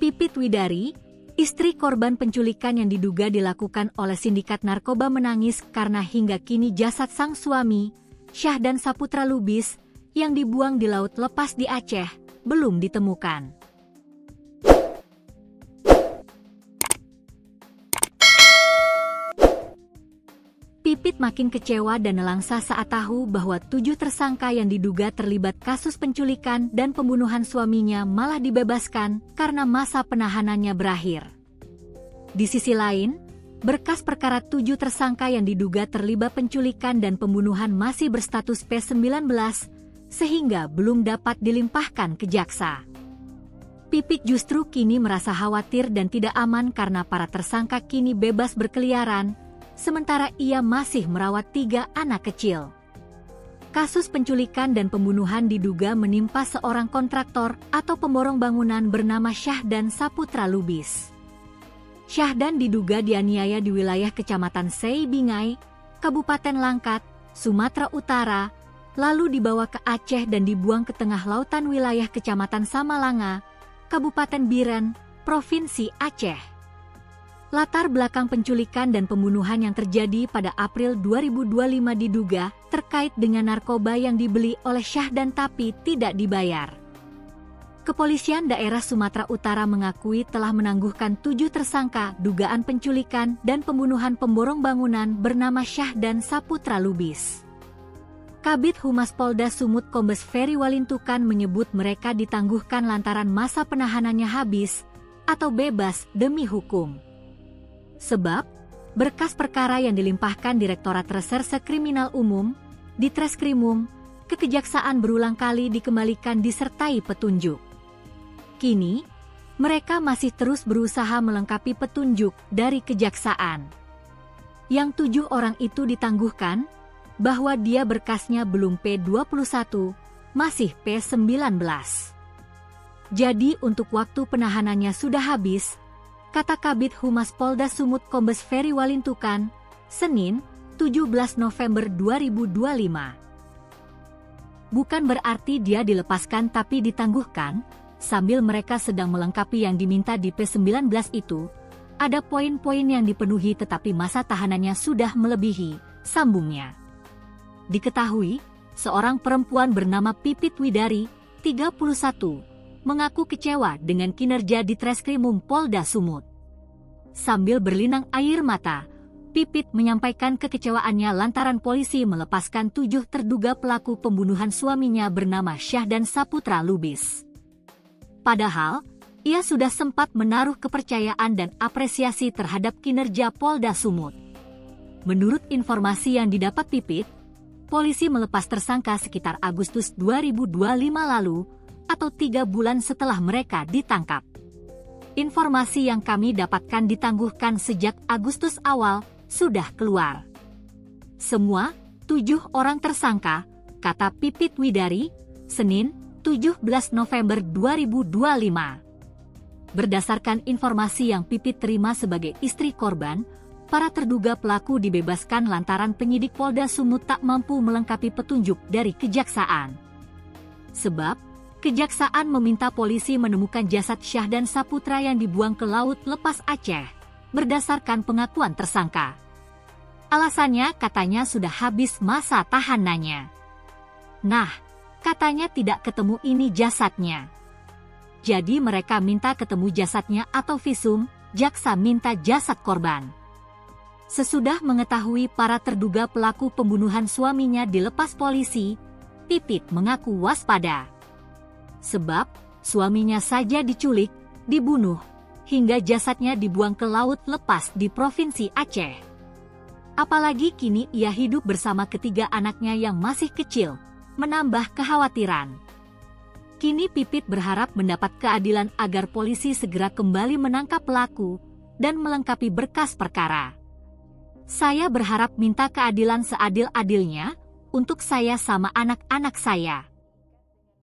Pipit Widari, istri korban penculikan yang diduga dilakukan oleh sindikat narkoba menangis karena hingga kini jasad sang suami, Syahdan Saputra Lubis, yang dibuang di laut lepas di Aceh, belum ditemukan. Pipit makin kecewa dan nelangsa saat tahu bahwa 7 tersangka yang diduga terlibat kasus penculikan dan pembunuhan suaminya malah dibebaskan karena masa penahanannya berakhir. Di sisi lain, berkas perkara 7 tersangka yang diduga terlibat penculikan dan pembunuhan masih berstatus P19, sehingga belum dapat dilimpahkan ke jaksa. Pipit justru kini merasa khawatir dan tidak aman karena para tersangka kini bebas berkeliaran, sementara ia masih merawat 3 anak kecil. Kasus penculikan dan pembunuhan diduga menimpa seorang kontraktor atau pemborong bangunan bernama Syahdan Saputra Lubis. Syahdan diduga dianiaya di wilayah Kecamatan Sei Bingai, Kabupaten Langkat, Sumatera Utara, lalu dibawa ke Aceh dan dibuang ke tengah lautan wilayah Kecamatan Samalanga, Kabupaten Biren, Provinsi Aceh. Latar belakang penculikan dan pembunuhan yang terjadi pada April 2025 diduga terkait dengan narkoba yang dibeli oleh Syahdan tapi tidak dibayar. Kepolisian daerah Sumatera Utara mengakui telah menangguhkan 7 tersangka dugaan penculikan dan pembunuhan pemborong bangunan bernama Syahdan Saputra Lubis. Kabid Humas Polda Sumut Kombes Ferry Walintukan menyebut mereka ditangguhkan lantaran masa penahanannya habis atau bebas demi hukum. Sebab, berkas perkara yang dilimpahkan Direktorat Reserse Kriminal Umum, Ditreskrimum, ke Kejaksaan berulang kali dikembalikan disertai petunjuk. Kini, mereka masih terus berusaha melengkapi petunjuk dari Kejaksaan. Yang 7 orang itu ditangguhkan, bahwa dia berkasnya belum P21, masih P19. Jadi untuk waktu penahanannya sudah habis, kata Kabid Humas Polda Sumut Kombes Ferry Walintukan, Senin, 17 November 2025. Bukan berarti dia dilepaskan tapi ditangguhkan, sambil mereka sedang melengkapi yang diminta di P19 itu, ada poin-poin yang dipenuhi tetapi masa tahanannya sudah melebihi, sambungnya. Diketahui, seorang perempuan bernama Pipit Widari, 31, mengaku kecewa dengan kinerja Ditreskrimum Polda Sumut. Sambil berlinang air mata, Pipit menyampaikan kekecewaannya lantaran polisi melepaskan 7 terduga pelaku pembunuhan suaminya bernama Syahdan Saputra Lubis. Padahal, ia sudah sempat menaruh kepercayaan dan apresiasi terhadap kinerja Polda Sumut. Menurut informasi yang didapat Pipit, polisi melepas tersangka sekitar Agustus 2025 lalu, atau 3 bulan setelah mereka ditangkap. Informasi yang kami dapatkan ditangguhkan sejak Agustus awal sudah keluar. Semua 7 orang tersangka, kata Pipit Widari, Senin, 17 November 2025. Berdasarkan informasi yang Pipit terima sebagai istri korban, para terduga pelaku dibebaskan lantaran penyidik Polda Sumut tak mampu melengkapi petunjuk dari Kejaksaan. Sebab, Kejaksaan meminta polisi menemukan jasad Syahdan Saputra yang dibuang ke laut lepas Aceh, berdasarkan pengakuan tersangka. Alasannya katanya sudah habis masa tahanannya. Nah, katanya tidak ketemu ini jasadnya. Jadi mereka minta ketemu jasadnya atau visum, jaksa minta jasad korban. Sesudah mengetahui para terduga pelaku pembunuhan suaminya dilepas polisi, Pipit mengaku waspada. Sebab, suaminya saja diculik, dibunuh, hingga jasadnya dibuang ke laut lepas di Provinsi Aceh. Apalagi kini ia hidup bersama ketiga anaknya yang masih kecil, menambah kekhawatiran. Kini Pipit berharap mendapat keadilan agar polisi segera kembali menangkap pelaku dan melengkapi berkas perkara. Saya berharap minta keadilan seadil-adilnya untuk saya sama anak-anak saya.